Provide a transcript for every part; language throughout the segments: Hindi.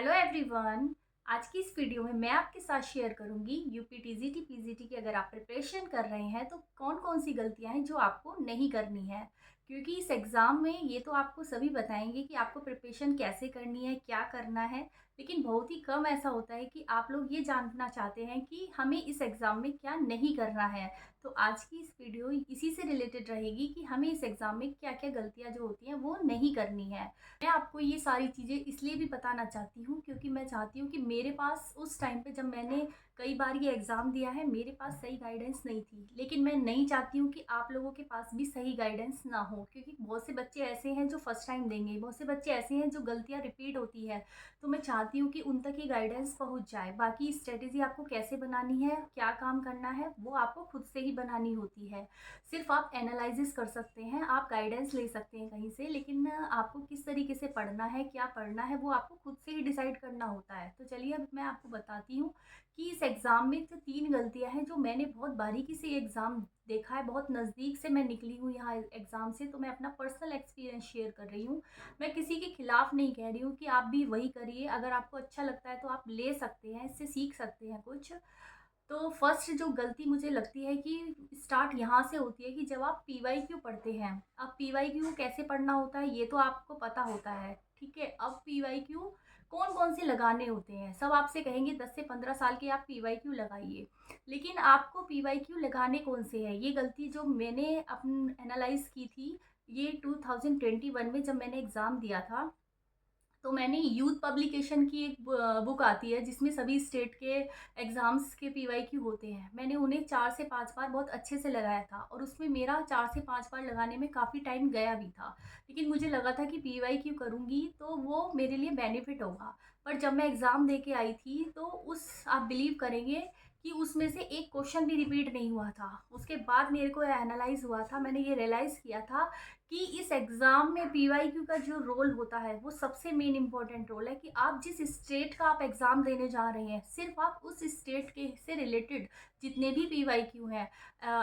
Hello everyone. आज की इस वीडियो में मैं आपके साथ शेयर करूंगी यूपी टीजीटी पीजीटी की अगर आप प्रिपरेशन कर रहे हैं तो कौन कौन सी गलतियां हैं जो आपको नहीं करनी है। क्योंकि इस एग्ज़ाम में ये तो आपको सभी बताएंगे कि आपको प्रिपरेशन कैसे करनी है, क्या करना है, लेकिन बहुत ही कम ऐसा होता है कि आप लोग ये जानना चाहते हैं कि हमें इस एग्ज़ाम में क्या नहीं करना है। तो आज की इस वीडियो इसी से रिलेटेड रहेगी कि हमें इस एग्ज़ाम में क्या क्या गलतियाँ जो होती हैं वो नहीं करनी है। मैं आपको ये सारी चीज़ें इसलिए भी बताना चाहती हूँ क्योंकि मैं चाहती हूँ कि मेरे पास उस टाइम पे जब मैंने कई बार ये एग्ज़ाम दिया है मेरे पास सही गाइडेंस नहीं थी, लेकिन मैं नहीं चाहती हूँ कि आप लोगों के पास भी सही गाइडेंस ना हो, क्योंकि बहुत से बच्चे ऐसे हैं जो फर्स्ट टाइम देंगे, बहुत से बच्चे ऐसे हैं जो गलतियाँ रिपीट होती है। तो मैं चाहती हूँ कि उन तक ये गाइडेंस पहुँच जाए। बाकी स्ट्रेटेजी आपको कैसे बनानी है, क्या काम करना है, वो आपको खुद से ही बनानी होती है। सिर्फ आप एनालिसिस कर सकते हैं, आप गाइडेंस ले सकते हैं कहीं से, लेकिन आपको किस तरीके से पढ़ना है, क्या पढ़ना है, वो आपको खुद से ही डिसाइड करना होता है। तो चलिए अब मैं आपको बताती हूँ कि इस एग्ज़ाम में जो 3 गलतियाँ हैं जो मैंने बहुत बारीकी से ये एग्ज़ाम देखा है, बहुत नज़दीक से मैं निकली हूँ यहाँ एग्ज़ाम से, तो मैं अपना पर्सनल एक्सपीरियंस शेयर कर रही हूँ। मैं किसी के खिलाफ नहीं कह रही हूँ कि आप भी वही करिए, अगर आपको अच्छा लगता है तो आप ले सकते हैं, इससे सीख सकते हैं कुछ। तो फर्स्ट जो गलती मुझे लगती है कि स्टार्ट यहाँ से होती है कि जब आप पीवाईक्यू पढ़ते हैं। अब पीवाईक्यू कैसे पढ़ना होता है ये तो आपको पता होता है, ठीक है। अब पीवाईक्यू कौन कौन से लगाने होते हैं, सब आपसे कहेंगे 10 से 15 साल के आप पीवाईक्यू लगाइए, लेकिन आपको पीवाईक्यू लगाने कौन से हैं, ये गलती जो मैंने अपन एनालाइज की थी ये 2021 में जब मैंने एग्ज़ाम दिया था। तो मैंने यूथ पब्लिकेशन की एक बुक आती है जिसमें सभी स्टेट के एग्ज़ाम्स के पीवाईक्यू होते हैं। मैंने उन्हें 4 से 5 बार बहुत अच्छे से लगाया था और उसमें मेरा 4 से 5 बार लगाने में काफ़ी टाइम गया भी था। लेकिन मुझे लगा था कि पीवाईक्यू करूँगी तो वो मेरे लिए बेनिफिट होगा। पर जब मैं एग्ज़ाम दे के आई थी तो उस आप बिलीव करेंगे कि उसमें से एक क्वेश्चन भी रिपीट नहीं हुआ था। उसके बाद मेरे को एनालाइज़ हुआ था, मैंने ये रियलाइज़ किया था कि इस एग्ज़ाम में पीवाईक्यू का जो रोल होता है वो सबसे मेन इम्पोर्टेंट रोल है कि आप जिस स्टेट का आप एग्ज़ाम देने जा रहे हैं, सिर्फ आप उस स्टेट के से रिलेटेड जितने भी पीवाईक्यू हैं,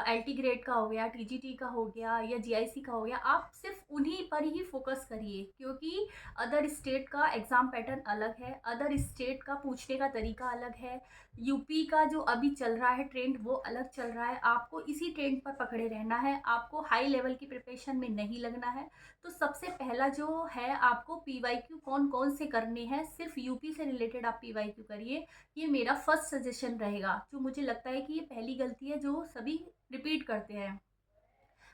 एलटी ग्रेड का हो गया, टीजीटी का हो गया या जीआईसी का हो गया, आप सिर्फ उन्हीं पर ही फोकस करिए। क्योंकि अदर स्टेट का एग्ज़ाम पैटर्न अलग है, अदर स्टेट का पूछने का तरीका अलग है, यूपी का जो अभी चल रहा है ट्रेंड वो अलग चल रहा है। आपको इसी ट्रेंड पर पकड़े रहना है, आपको हाई लेवल की प्रिपरेशन में नहीं लगना है। तो सबसे पहला जो है आपको पीवाईक्यू कौन कौन से करने हैं, सिर्फ यूपी से रिलेटेड आप पीवाईक्यू करिए। ये मेरा फर्स्ट सजेशन रहेगा, जो मुझे लगता है कि ये पहली गलती है जो सभी रिपीट करते हैं।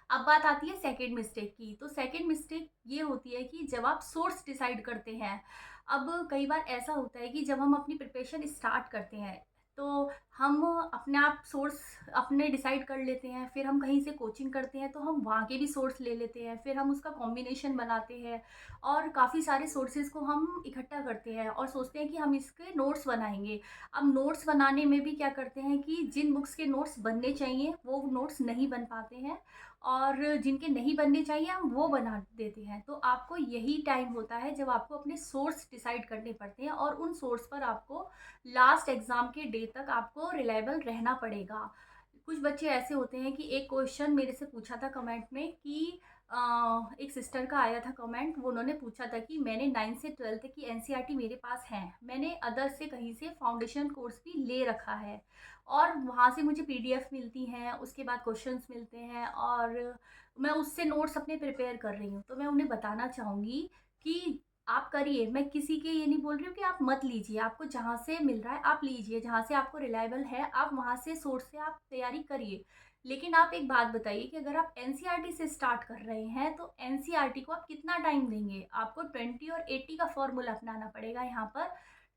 अब बात आती है सेकंड मिस्टेक की। तो सेकंड मिस्टेक ये होती है कि जब आप सोर्स डिसाइड करते हैं। अब कई बार ऐसा होता है कि जब हम अपनी प्रिपरेशन स्टार्ट करते हैं तो हम अपने आप सोर्स अपने डिसाइड कर लेते हैं, फिर हम कहीं से कोचिंग करते हैं तो हम वहाँ के भी सोर्स ले लेते हैं, फिर हम उसका कॉम्बिनेशन बनाते हैं और काफ़ी सारे सोर्सेज को हम इकट्ठा करते हैं और सोचते हैं कि हम इसके नोट्स बनाएंगे। अब नोट्स बनाने में भी क्या करते हैं कि जिन बुक्स के नोट्स बनने चाहिए वो नोट्स नहीं बन पाते हैं और जिनके नहीं बनने चाहिए हम वो बना देते हैं। तो आपको यही टाइम होता है जब आपको अपने सोर्स डिसाइड करने पड़ते हैं और उन सोर्स पर आपको लास्ट एग्ज़ाम के डे तक आपको रिलायबल रहना पड़ेगा। कुछ बच्चे ऐसे होते हैं कि एक क्वेश्चन मेरे से पूछा था कमेंट में कि एक सिस्टर का आया था कमेंट, वो उन्होंने पूछा था कि मैंने 9 से 12 की एनसीईआरटी मेरे पास है, मैंने अदर से कहीं से फाउंडेशन कोर्स भी ले रखा है और वहाँ से मुझे पीडीएफ मिलती हैं, उसके बाद क्वेश्चंस मिलते हैं और मैं उससे नोट्स अपने प्रिपेयर कर रही हूँ। तो मैं उन्हें बताना चाहूँगी कि आप करिए, मैं किसी के ये नहीं बोल रही हूँ कि आप मत लीजिए, आपको जहाँ से मिल रहा है आप लीजिए, जहाँ से आपको रिलायबल है आप वहाँ से सोर्स से आप तैयारी करिए। लेकिन आप एक बात बताइए कि अगर आप एनसीईआरटी से स्टार्ट कर रहे हैं तो एनसीईआरटी को आप कितना टाइम देंगे? आपको 20 और 80 का फॉर्मूला अपनाना पड़ेगा यहाँ पर।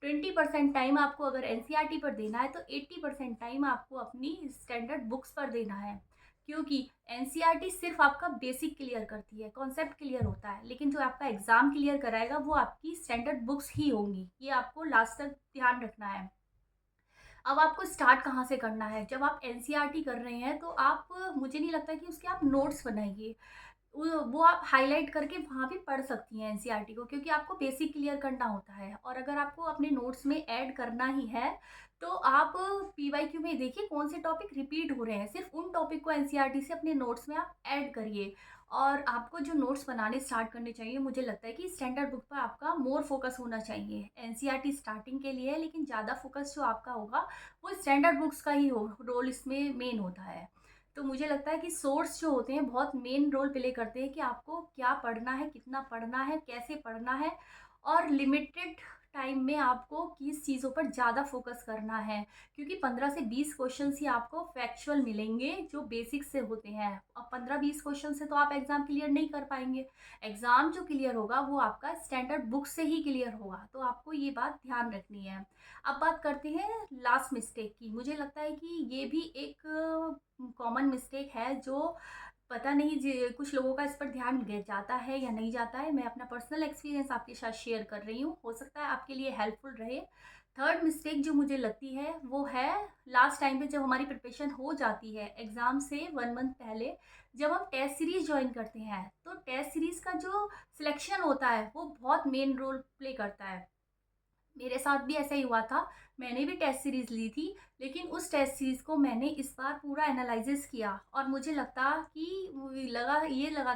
20% टाइम आपको अगर एनसीईआरटी पर देना है तो 80% टाइम आपको अपनी स्टैंडर्ड बुक्स पर देना है। क्योंकि एनसीईआरटी सिर्फ आपका बेसिक क्लियर करती है, कॉन्सेप्ट क्लियर होता है, लेकिन जो आपका एग्जाम क्लियर कराएगा वो आपकी स्टैंडर्ड बुक्स ही होंगी। ये आपको लास्ट तक ध्यान रखना है। अब आपको स्टार्ट कहाँ से करना है? जब आप एनसीईआरटी कर रहे हैं तो आप, मुझे नहीं लगता कि उसके आप नोट्स बनाइए। वो आप हाइलाइट करके वहाँ भी पढ़ सकती हैं एनसीईआरटी को, क्योंकि आपको बेसिक क्लियर करना होता है। और अगर आपको अपने नोट्स में ऐड करना ही है तो आप पीवाईक्यू में देखिए कौन से टॉपिक रिपीट हो रहे हैं, सिर्फ उन टॉपिक को एनसीईआरटी से अपने नोट्स में आप ऐड करिए। और आपको जो नोट्स बनाने स्टार्ट करने चाहिए, मुझे लगता है कि स्टैंडर्ड बुक पर आपका मोर फोकस होना चाहिए। एनसीईआरटी स्टार्टिंग के लिए है, लेकिन ज़्यादा फोकस जो आपका होगा वो स्टैंडर्ड बुक्स का ही रोल इसमें मेन होता है। तो मुझे लगता है कि सोर्स जो होते हैं बहुत मेन रोल प्ले करते हैं कि आपको क्या पढ़ना है, कितना पढ़ना है, कैसे पढ़ना है, और लिमिटेड टाइम में आपको किस चीज़ों पर ज़्यादा फोकस करना है। क्योंकि 15 से 20 क्वेश्चंस ही आपको फैक्चुअल मिलेंगे जो बेसिक से होते हैं। अब 15-20 क्वेश्चन से तो आप एग्ज़ाम क्लियर नहीं कर पाएंगे। एग्ज़ाम जो क्लियर होगा वो आपका स्टैंडर्ड बुक से ही क्लियर होगा, तो आपको ये बात ध्यान रखनी है। अब बात करते हैं लास्ट मिस्टेक की। मुझे लगता है कि ये भी एक कॉमन मिस्टेक है जो पता नहीं कुछ लोगों का इस पर ध्यान जाता है या नहीं जाता है। मैं अपना पर्सनल एक्सपीरियंस आपके साथ शेयर कर रही हूँ, हो सकता है आपके लिए हेल्पफुल रहे। थर्ड मिस्टेक जो मुझे लगती है वो है लास्ट टाइम पे जब हमारी प्रिपरेशन हो जाती है एग्ज़ाम से 1 मंथ पहले, जब हम टेस्ट सीरीज़ ज्वाइन करते हैं, तो टेस्ट सीरीज़ का जो सिलेक्शन होता है वो बहुत मेन रोल प्ले करता है। मेरे साथ भी ऐसा ही हुआ था। मैंने भी टेस्ट सीरीज़ ली थी, लेकिन उस टेस्ट सीरीज़ को मैंने इस बार पूरा एनालिसिस किया और मुझे लगा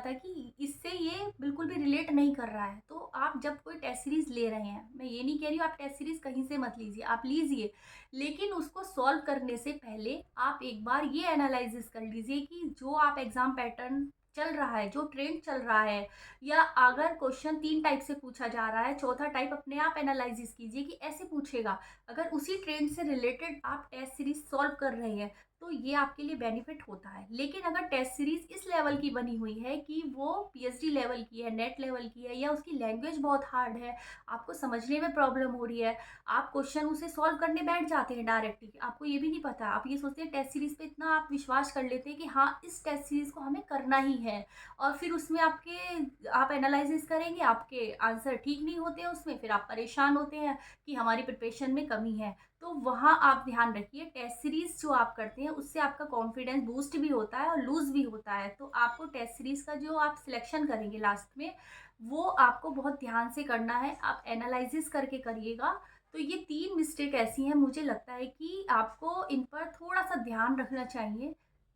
था कि इससे ये बिल्कुल भी रिलेट नहीं कर रहा है। तो आप जब कोई टेस्ट सीरीज़ ले रहे हैं, मैं ये नहीं कह रही हूँ आप टेस्ट सीरीज़ कहीं से मत लीजिए, आप लीजिए। लेकिन उसको सॉल्व करने से पहले आप एक बार ये एनालिसिस कर लीजिए कि जो आप एग्ज़ाम पैटर्न चल रहा है, जो ट्रेंड चल रहा है, या अगर क्वेश्चन 3 टाइप से पूछा जा रहा है, चौथा टाइप अपने आप एनालिसिस कीजिए कि ऐसे पूछेगा। अगर उसी ट्रेंड से रिलेटेड आप टेस्ट सीरीज़ सॉल्व कर रहे हैं, तो ये आपके लिए बेनिफिट होता है। लेकिन अगर टेस्ट सीरीज़ इस लेवल की बनी हुई है कि वो पीएचडी लेवल की है, नेट लेवल की है, या उसकी लैंग्वेज बहुत हार्ड है, आपको समझने में प्रॉब्लम हो रही है, आप क्वेश्चन उसे सॉल्व करने बैठ जाते हैं डायरेक्टली, आपको ये भी नहीं पता, आप ये सोचते हैं टेस्ट सीरीज़ पे इतना आप विश्वास कर लेते हैं कि हाँ, इस टेस्ट सीरीज़ को हमें करना ही है। और फिर उसमें आप एनालिसिस करेंगे, आपके आंसर ठीक नहीं होते हैं उसमें, फिर आप परेशान होते हैं कि हमारी प्रिपरेशन में कमी है। तो वहाँ आप ध्यान रखिए, टेस्ट सीरीज़ जो आप करते हैं उससे आपका कॉन्फिडेंस बूस्ट भी होता है और लूज़ भी होता है। तो आपको टेस्ट सीरीज़ का जो आप सिलेक्शन करेंगे लास्ट में, वो आपको बहुत ध्यान से करना है, आप एनालिसिस करके करिएगा। तो ये 3 मिस्टेक ऐसी हैं, मुझे लगता है कि आपको इन पर थोड़ा-सा ध्यान रखना चाहिए,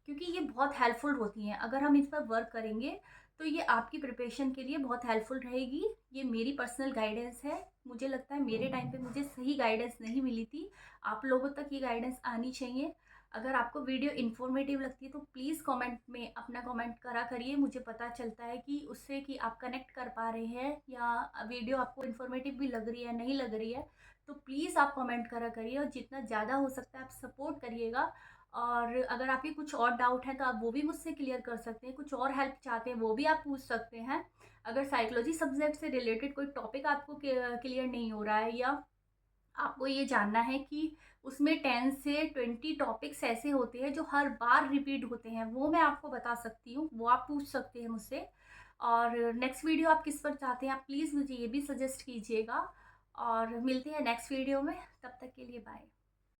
क्योंकि ये बहुत हेल्पफुल होती हैं। अगर हम इस पर वर्क करेंगे तो ये आपकी प्रिपरेशन के लिए बहुत हेल्पफुल रहेगी। ये मेरी पर्सनल गाइडेंस है। मुझे लगता है मेरे टाइम पे मुझे सही गाइडेंस नहीं मिली थी। आप लोगों तक ये गाइडेंस आनी चाहिए। अगर आपको वीडियो इन्फॉर्मेटिव लगती है तो प्लीज़ कमेंट में अपना कमेंट करा करिए। मुझे पता चलता है कि उससे कि आप कनेक्ट कर पा रहे हैं या वीडियो आपको इन्फॉर्मेटिव भी लग रही है, नहीं लग रही है। तो प्लीज़ आप कमेंट करा करिए और जितना ज़्यादा हो सकता है आप सपोर्ट करिएगा। और अगर आपके कुछ और डाउट है तो आप वो भी मुझसे क्लियर कर सकते हैं, कुछ और हेल्प चाहते हैं वो भी आप पूछ सकते हैं। अगर साइकोलॉजी सब्जेक्ट से रिलेटेड कोई टॉपिक आपको क्लियर नहीं हो रहा है, या आपको ये जानना है कि उसमें 10 से 20 टॉपिक्स ऐसे होते हैं जो हर बार रिपीट होते हैं, वो मैं आपको बता सकती हूँ, वो आप पूछ सकते हैं मुझसे। और नेक्स्ट वीडियो आप किस पर चाहते हैं आप प्लीज़ मुझे ये भी सजेस्ट कीजिएगा। और मिलते हैं नेक्स्ट वीडियो में, तब तक के लिए बाय।